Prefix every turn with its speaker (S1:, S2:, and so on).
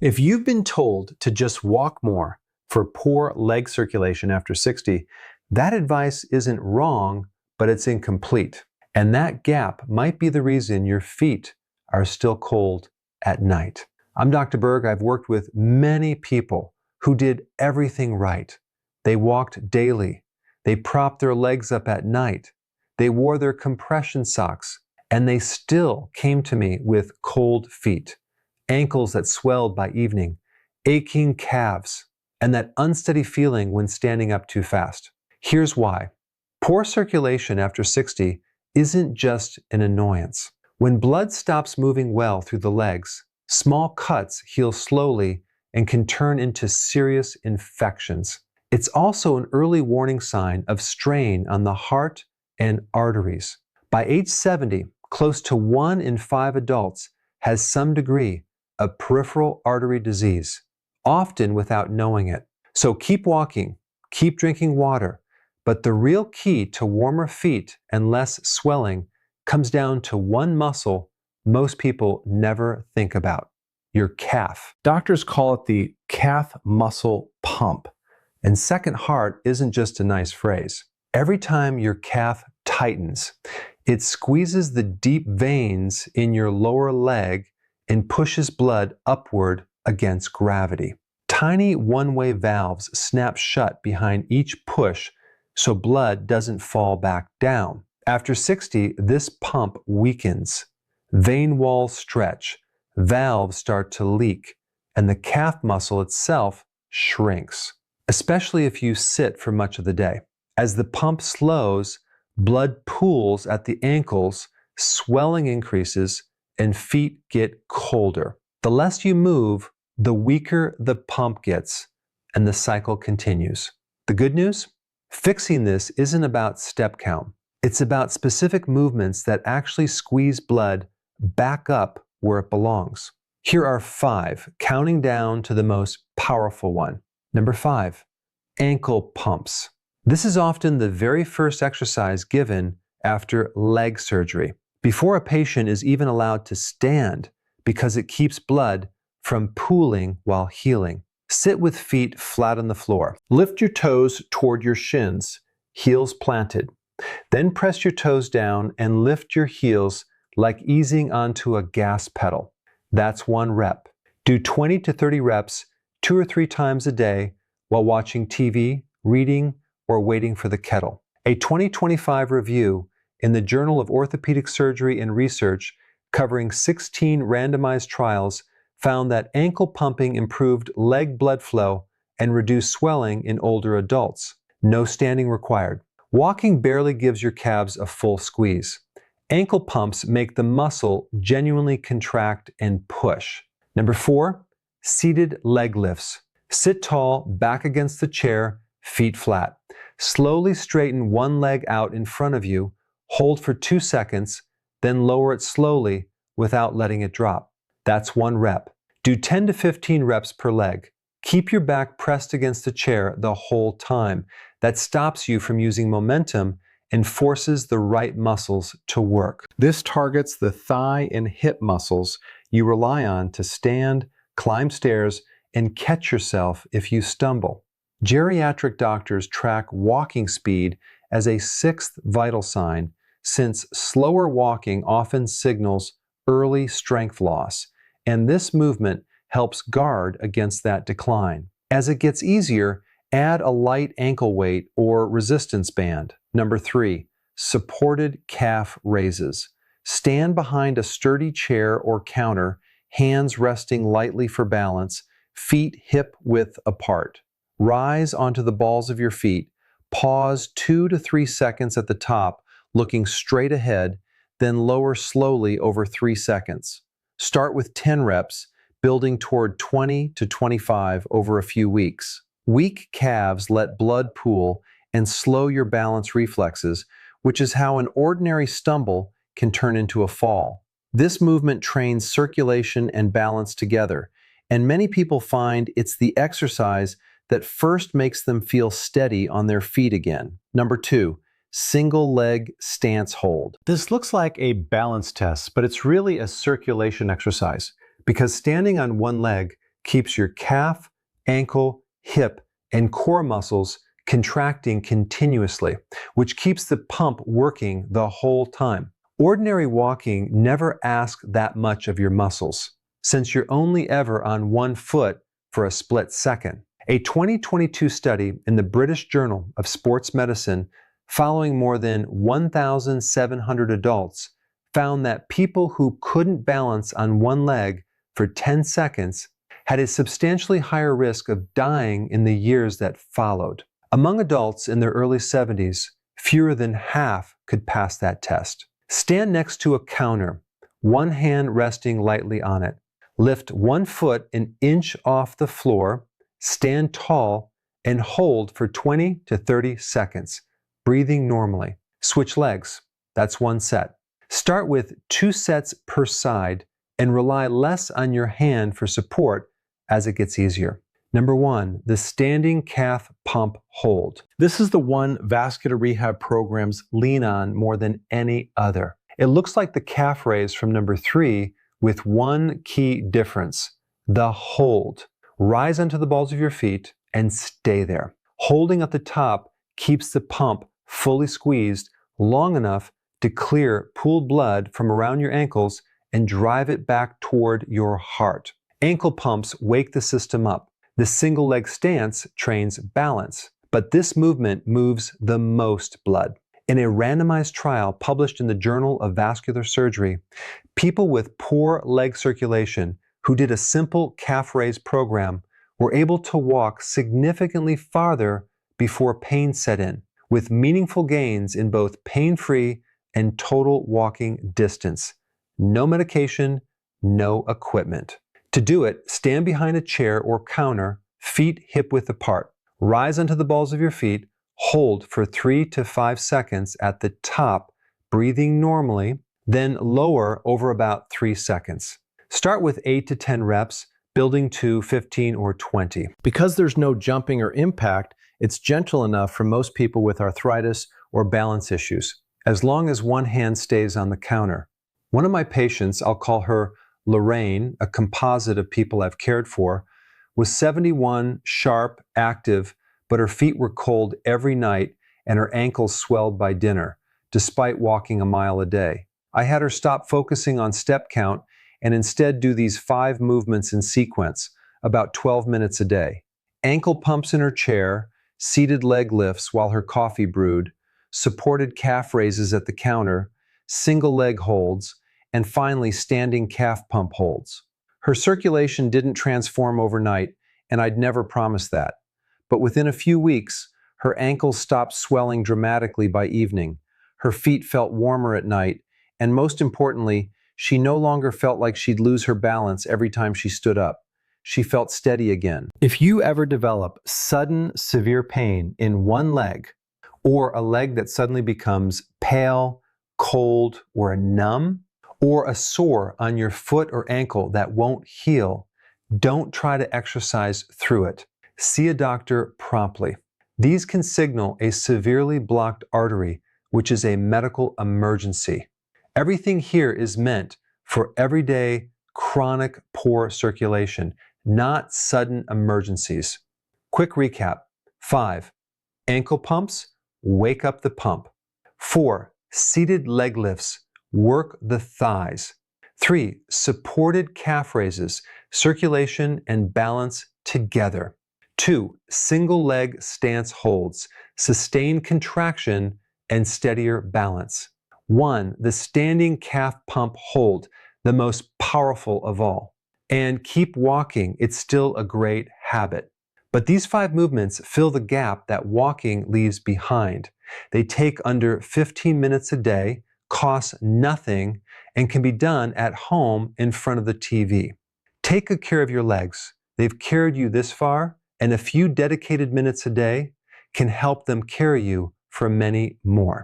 S1: If you've been told to just walk more for poor leg circulation after 60, that advice isn't wrong, but it's incomplete. And that gap might be the reason your feet are still cold at night. I'm Dr. Berg. I've worked with many people who did everything right. They walked daily. They propped their legs up at night. They wore their compression socks, and they still came to me with cold feet, ankles that swelled by evening, aching calves, and that unsteady feeling when standing up too fast. Here's why. Poor circulation after 60 isn't just an annoyance. When blood stops moving well through the legs, small cuts heal slowly and can turn into serious infections. It's also an early warning sign of strain on the heart and arteries. By age 70, close to 1 in 5 adults has some degree of peripheral artery disease, often without knowing it. So keep walking, keep drinking water, but the real key to warmer feet and less swelling comes down to one muscle most people never think about: your calf. Doctors call it the calf muscle pump. And second heart isn't just a nice phrase. Every time your calf tightens, it squeezes the deep veins in your lower leg and pushes blood upward against gravity. Tiny one-way valves snap shut behind each push so blood doesn't fall back down. After 60, this pump weakens. Vein walls stretch, valves start to leak, and the calf muscle itself shrinks, especially if you sit for much of the day. As the pump slows, blood pools at the ankles, swelling increases, and feet get colder. The less you move, the weaker the pump gets, and the cycle continues. The good news? Fixing this isn't about step count. It's about specific movements that actually squeeze blood back up where it belongs. Here are 5, counting down to the most powerful one. Number 5, ankle pumps. This is often the very first exercise given after leg surgery, before a patient is even allowed to stand, because it keeps blood from pooling while healing. Sit with feet flat on the floor. Lift your toes toward your shins, heels planted. Then press your toes down and lift your heels like easing onto a gas pedal. That's 1 rep. Do 20 to 30 reps 2 or 3 times a day while watching TV, reading, or waiting for the kettle. A 2025 review in the Journal of Orthopedic Surgery and Research, covering 16 randomized trials, found that ankle pumping improved leg blood flow and reduced swelling in older adults. No standing required. Walking barely gives your calves a full squeeze. Ankle pumps make the muscle genuinely contract and push. Number 4, seated leg lifts. Sit tall, back against the chair, feet flat. Slowly straighten one leg out in front of you, hold for 2 seconds, then lower it slowly without letting it drop. That's 1 rep. Do 10 to 15 reps per leg. Keep your back pressed against the chair the whole time. That stops you from using momentum and forces the right muscles to work. This targets the thigh and hip muscles you rely on to stand, climb stairs, and catch yourself if you stumble. Geriatric doctors track walking speed as a 6th vital sign, since slower walking often signals early strength loss, and this movement helps guard against that decline. As it gets easier, add a light ankle weight or resistance band. Number 3, supported calf raises. Stand behind a sturdy chair or counter, hands resting lightly for balance, feet hip width apart. Rise onto the balls of your feet. Pause 2 to 3 seconds at the top, looking straight ahead, then lower slowly over 3 seconds. Start with 10 reps, building toward 20 to 25 over a few weeks. Weak calves let blood pool and slow your balance reflexes, which is how an ordinary stumble can turn into a fall. This movement trains circulation and balance together, and many people find it's the exercise that first makes them feel steady on their feet again. Number 2, single leg stance hold. This looks like a balance test, but it's really a circulation exercise, because standing on one leg keeps your calf, ankle, hip, and core muscles contracting continuously, which keeps the pump working the whole time. Ordinary walking never asks that much of your muscles, since you're only ever on one foot for a split second. A 2022 study in the British Journal of Sports Medicine, following more than 1,700 adults, found that people who couldn't balance on one leg for 10 seconds had a substantially higher risk of dying in the years that followed. Among adults in their early 70s, fewer than half could pass that test. Stand next to a counter, one hand resting lightly on it. Lift one foot an inch off the floor, stand tall, and hold for 20 to 30 seconds, breathing normally. Switch legs. That's one set. Start with 2 sets per side and rely less on your hand for support as it gets easier. Number 1, the standing calf pump hold. This is the one vascular rehab programs lean on more than any other. It looks like the calf raise from number 3 with one key difference: the hold. Rise onto the balls of your feet and stay there. Holding at the top keeps the pump fully squeezed long enough to clear pooled blood from around your ankles and drive it back toward your heart. Ankle pumps wake the system up. The single leg stance trains balance, but this movement moves the most blood. In a randomized trial published in the Journal of Vascular Surgery, people with poor leg circulation who did a simple calf raise program were able to walk significantly farther before pain set in, with meaningful gains in both pain-free and total walking distance. No medication, no equipment. To do it, stand behind a chair or counter, feet hip-width apart. Rise onto the balls of your feet, hold for 3 to 5 seconds at the top, breathing normally, then lower over about 3 seconds. Start with 8 to 10 reps, building to 15 or 20. Because there's no jumping or impact, it's gentle enough for most people with arthritis or balance issues, as long as one hand stays on the counter. One of my patients, I'll call her Lorraine, a composite of people I've cared for, was 71, sharp, active, but her feet were cold every night and her ankles swelled by dinner, despite walking a mile a day. I had her stop focusing on step count and instead do these 5 movements in sequence, about 12 minutes a day. Ankle pumps in her chair, seated leg lifts while her coffee brewed, supported calf raises at the counter, single leg holds, and finally standing calf pump holds. Her circulation didn't transform overnight, and I'd never promised that. But within a few weeks, her ankles stopped swelling dramatically by evening, her feet felt warmer at night, and most importantly, she no longer felt like she'd lose her balance every time she stood up. She felt steady again. If you ever develop sudden, severe pain in one leg, or a leg that suddenly becomes pale, cold, or numb, or a sore on your foot or ankle that won't heal, don't try to exercise through it. See a doctor promptly. These can signal a severely blocked artery, which is a medical emergency. Everything here is meant for everyday, chronic, poor circulation, not sudden emergencies. Quick recap. 5. Ankle pumps, wake up the pump. 4. Seated leg lifts, work the thighs. 3. Supported calf raises, circulation and balance together. 2. Single leg stance holds, sustained contraction and steadier balance. 1. The standing calf pump hold, the most powerful of all. And keep walking, it's still a great habit. But these 5 movements fill the gap that walking leaves behind. They take under 15 minutes a day, cost nothing, and can be done at home in front of the TV. Take good care of your legs. They've carried you this far, and a few dedicated minutes a day can help them carry you for many more.